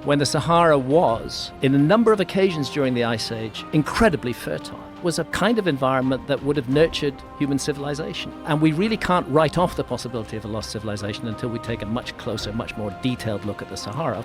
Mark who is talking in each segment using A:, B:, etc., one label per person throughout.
A: when the Sahara was, in a number of occasions during the Ice Age, incredibly fertile. It was a kind of environment that would have nurtured human civilization. And we really can't write off the possibility of a lost civilization until we take a much closer, much more detailed look at the Sahara.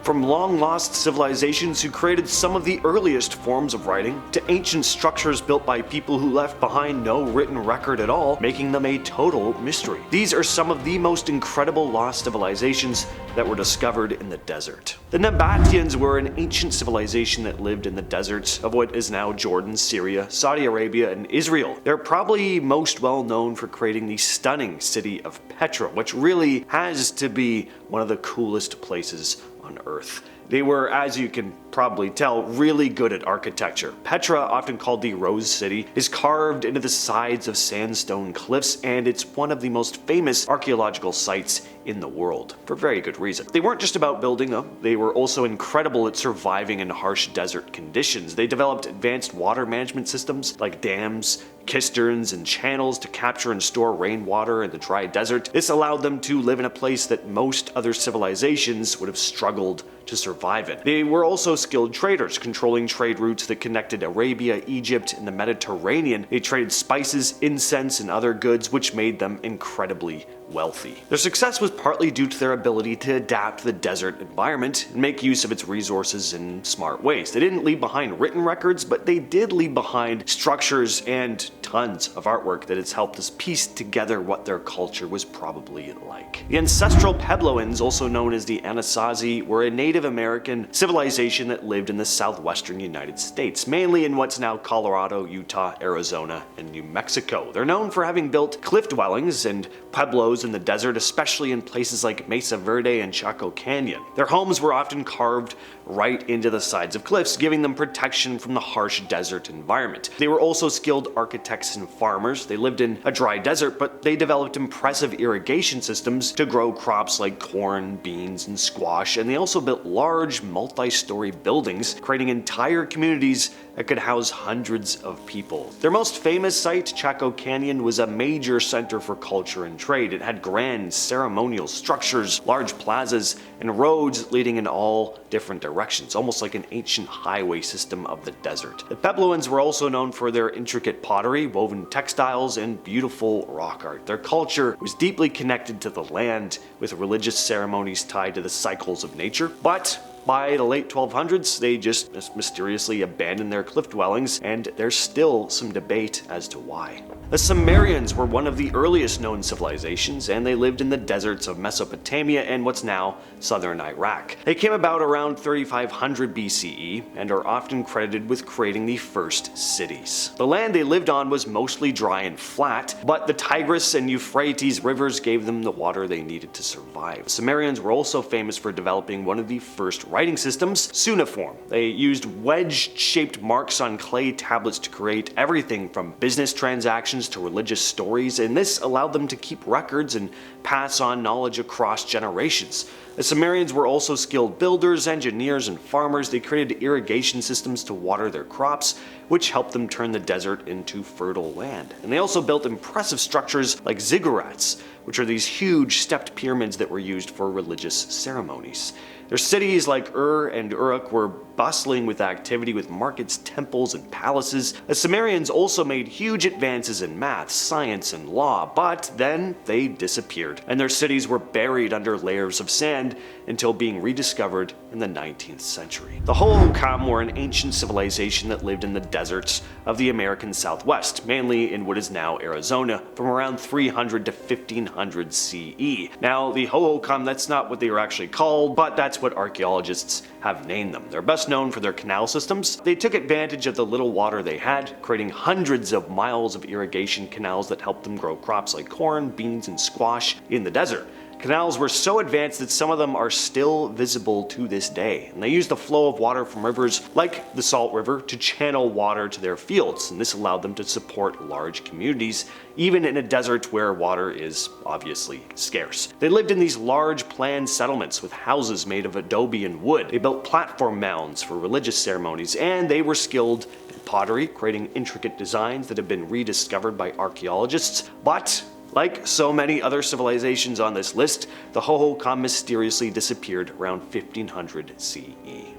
B: From long-lost civilizations who created some of the earliest forms of writing, to ancient structures built by people who left behind no written record at all, making them a total mystery. These are some of the most incredible lost civilizations that were discovered in the desert. The Nabateans were an ancient civilization that lived in the deserts of what is now Jordan, Syria, Saudi Arabia, and Israel. They're probably most well known for creating the stunning city of Petra, which really has to be one of the coolest places on Earth. They were, as you can probably tell, really good at architecture. Petra, often called the Rose City, is carved into the sides of sandstone cliffs, and it's one of the most famous archaeological sites in the world, for very good reason. They weren't just about building though, they were also incredible at surviving in harsh desert conditions. They developed advanced water management systems like dams, cisterns, and channels to capture and store rainwater in the dry desert. This allowed them to live in a place that most other civilizations would have struggled to survive in. They were also skilled traders, controlling trade routes that connected Arabia, Egypt, and the Mediterranean. They traded spices, incense, and other goods, which made them incredibly wealthy. Their success was partly due to their ability to adapt to the desert environment and make use of its resources in smart ways. They didn't leave behind written records, but they did leave behind structures and tons of artwork that has helped us piece together what their culture was probably like. The Ancestral Puebloans, also known as the Anasazi, were a Native American civilization that lived in the southwestern United States, mainly in what's now Colorado, Utah, Arizona, and New Mexico. They're known for having built cliff dwellings and pueblos in the desert, especially in places like Mesa Verde and Chaco Canyon. Their homes were often carved right into the sides of cliffs, giving them protection from the harsh desert environment. They were also skilled architects and farmers. They lived in a dry desert, but they developed impressive irrigation systems to grow crops like corn, beans, and squash, and they also built large multi-story buildings, creating entire communities that could house hundreds of people. Their most famous site, Chaco Canyon, was a major center for culture and trade. It had grand ceremonial structures, large plazas, and roads leading in all different directions, almost like an ancient highway system of the desert. The Puebloans were also known for their intricate pottery, woven textiles, and beautiful rock art. Their culture was deeply connected to the land, with religious ceremonies tied to the cycles of nature, but by the late 1200s, they just mysteriously abandoned their cliff dwellings, and there's still some debate as to why. The Sumerians were one of the earliest known civilizations, and they lived in the deserts of Mesopotamia and what's now southern Iraq. They came about around 3500 BCE and are often credited with creating the first cities. The land they lived on was mostly dry and flat, but the Tigris and Euphrates rivers gave them the water they needed to survive. The Sumerians were also famous for developing one of the first writing systems, cuneiform. They used wedge-shaped marks on clay tablets to create everything from business transactions to religious stories, and this allowed them to keep records and pass on knowledge across generations. The Sumerians were also skilled builders, engineers, and farmers. They created irrigation systems to water their crops, which helped them turn the desert into fertile land. And they also built impressive structures like ziggurats, which are these huge stepped pyramids that were used for religious ceremonies. Their cities like Ur and Uruk were bustling with activity, with markets, temples, and palaces. The Sumerians also made huge advances in math, science, and law, but then they disappeared, and their cities were buried under layers of sand until being rediscovered in the 19th century. The Hohokam were an ancient civilization that lived in the deserts of the American Southwest, mainly in what is now Arizona, from around 300 to 1500 CE. Now, the Hohokam, that's not what they were actually called, but that's what archaeologists have named them. They're best known for their canal systems. They took advantage of the little water they had, creating hundreds of miles of irrigation canals that helped them grow crops like corn, beans, and squash in the desert. Canals were so advanced that some of them are still visible to this day, and they used the flow of water from rivers like the Salt River to channel water to their fields, and this allowed them to support large communities, even in a desert where water is obviously scarce. They lived in these large planned settlements with houses made of adobe and wood. They built platform mounds for religious ceremonies, and they were skilled in pottery, creating intricate designs that have been rediscovered by archaeologists. But Like so many other civilizations on this list, the Hohokam mysteriously disappeared around 1500 CE.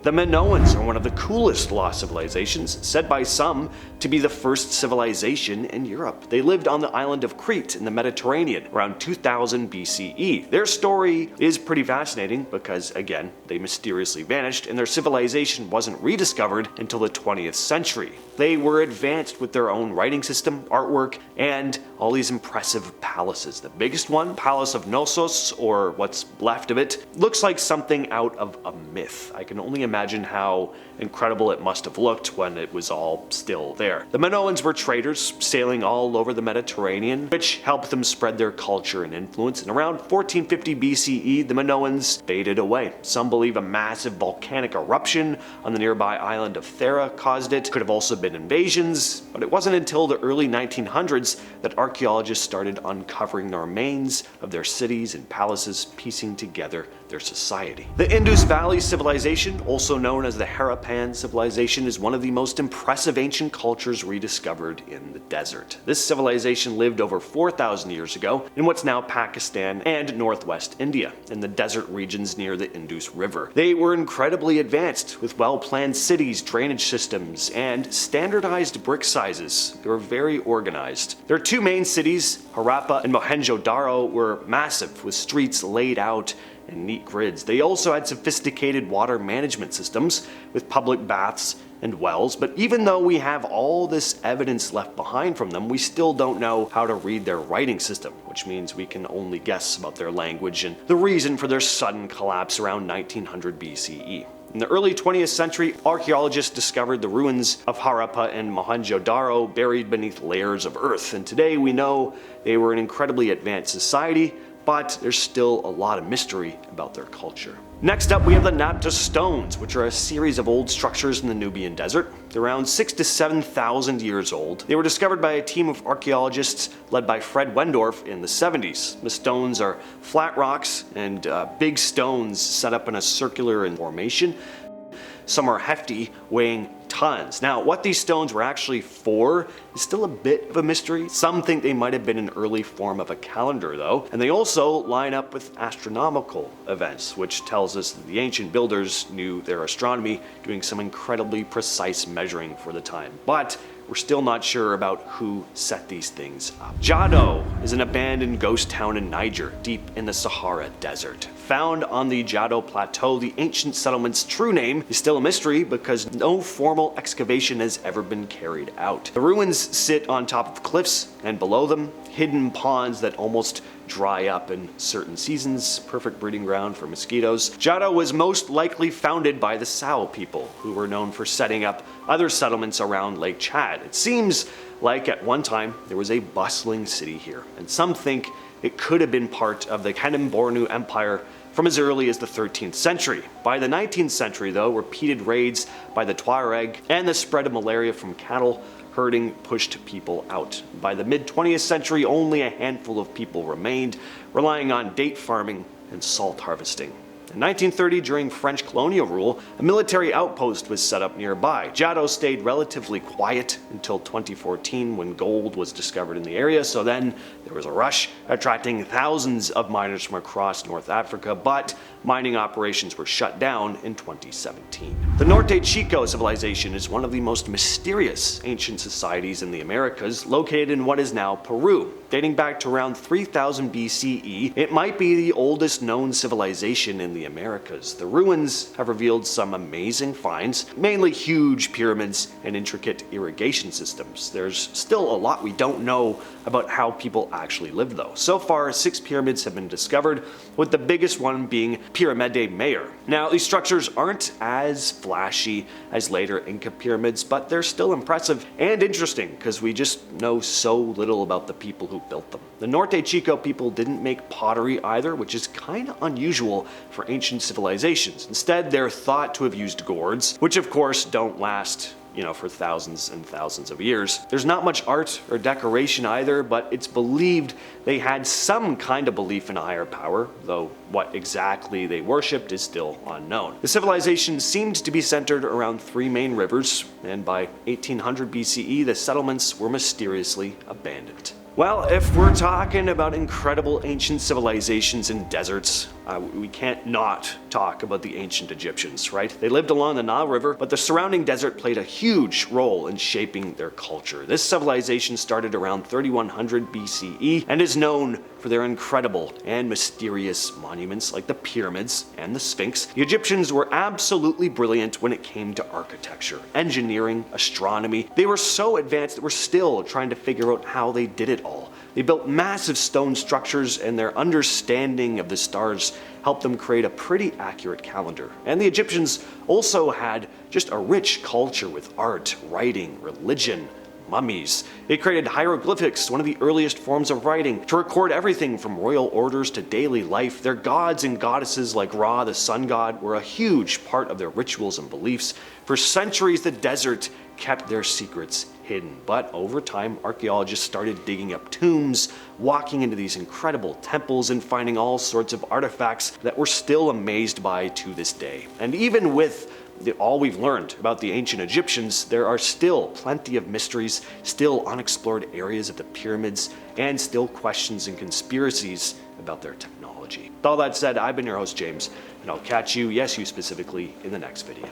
B: The Minoans are one of the coolest lost civilizations, said by some to be the first civilization in Europe. They lived on the island of Crete in the Mediterranean around 2000 BCE. Their story is pretty fascinating because, again, they mysteriously vanished and their civilization wasn't rediscovered until the 20th century. They were advanced with their own writing system, artwork, and all these impressive palaces. The biggest one, Palace of Knossos, or what's left of it, looks like something out of a myth. I can only imagine how incredible it must have looked when it was all still there. The Minoans were traders sailing all over the Mediterranean, which helped them spread their culture and influence. And around 1450 BCE, the Minoans faded away. Some believe a massive volcanic eruption on the nearby island of Thera caused it. Could have also been invasions, but it wasn't until the early 1900s that archaeologists started uncovering the remains of their cities and palaces, piecing together their society. The Indus Valley Civilization, also known as the Harappan Civilization, is one of the most impressive ancient cultures rediscovered in the desert. This civilization lived over 4,000 years ago in what's now Pakistan and northwest India, in the desert regions near the Indus River. They were incredibly advanced, with well-planned cities, drainage systems, and standardized brick sizes. They were very organized. Their two main cities, Harappa and Mohenjo-Daro, were massive, with streets laid out and neat grids. They also had sophisticated water management systems with public baths and wells, but even though we have all this evidence left behind from them, we still don't know how to read their writing system, which means we can only guess about their language and the reason for their sudden collapse around 1900 BCE. In the early 20th century, archaeologists discovered the ruins of Harappa and Mohenjo-Daro buried beneath layers of earth, and today we know they were an incredibly advanced society, but there's still a lot of mystery about their culture. Next up, we have the Nabta Stones, which are a series of old structures in the Nubian desert. They're around 6,000 to 7,000 years old. They were discovered by a team of archaeologists led by Fred Wendorf in the 70s. The stones are flat rocks and big stones set up in a circular formation. Some are hefty, weighing tons. Now, what these stones were actually for is still a bit of a mystery. Some think they might have been an early form of a calendar, though, and they also line up with astronomical events, which tells us that the ancient builders knew their astronomy, doing some incredibly precise measuring for the time. But we're still not sure about who set these things up. Djado is an abandoned ghost town in Niger, deep in the Sahara Desert. Found on the Djado Plateau, the ancient settlement's true name is still a mystery because no formal excavation has ever been carried out. The ruins sit on top of cliffs, and below them, hidden ponds that almost dry up in certain seasons, perfect breeding ground for mosquitoes. Djado was most likely founded by the Sao people, who were known for setting up other settlements around Lake Chad. It seems like at one time there was a bustling city here, and some think it could have been part of the Kanem-Bornu Empire from as early as the 13th century. By the 19th century, though, repeated raids by the Tuareg and the spread of malaria from cattle herding pushed people out. By the mid-20th century, only a handful of people remained, relying on date farming and salt harvesting. In 1930, during French colonial rule, a military outpost was set up nearby. Djado stayed relatively quiet until 2014 when gold was discovered in the area, so then there was a rush, attracting thousands of miners from across North Africa, but mining operations were shut down in 2017. The Norte Chico civilization is one of the most mysterious ancient societies in the Americas, located in what is now Peru. Dating back to around 3000 BCE, it might be the oldest known civilization in the Americas. The ruins have revealed some amazing finds, mainly huge pyramids and intricate irrigation systems. There's still a lot we don't know about how people actually lived though. So far, 6 pyramids have been discovered, with the biggest one being Pyramide Mayor. Now, these structures aren't as flashy as later Inca pyramids, but they're still impressive and interesting because we just know so little about the people who built them. The Norte Chico people didn't make pottery either, which is kind of unusual for ancient civilizations. Instead, they're thought to have used gourds, which of course don't last for thousands and thousands of years. There's not much art or decoration either, but it's believed they had some kind of belief in a higher power, though what exactly they worshipped is still unknown. The civilization seemed to be centered around 3 main rivers, and by 1800 BCE, the settlements were mysteriously abandoned. Well, if we're talking about incredible ancient civilizations in deserts, we can't not talk about the ancient Egyptians, right? They lived along the Nile River, but the surrounding desert played a huge role in shaping their culture. This civilization started around 3100 BCE and is known for their incredible and mysterious monuments like the pyramids and the Sphinx. The Egyptians were absolutely brilliant when it came to architecture, engineering, astronomy. They were so advanced that we're still trying to figure out how they did it all. They built massive stone structures, and their understanding of the stars helped them create a pretty accurate calendar. And the Egyptians also had just a rich culture with art, writing, religion, mummies. They created hieroglyphics, one of the earliest forms of writing, to record everything from royal orders to daily life. Their gods and goddesses like Ra, the sun god, were a huge part of their rituals and beliefs. For centuries, the desert kept their secrets hidden, but over time, archaeologists started digging up tombs, walking into these incredible temples, and finding all sorts of artifacts that we're still amazed by to this day. And even with all we've learned about the ancient Egyptians, there are still plenty of mysteries, still unexplored areas of the pyramids, and still questions and conspiracies about their technology. With all that said, I've been your host, James, and I'll catch you, yes, you specifically, in the next video.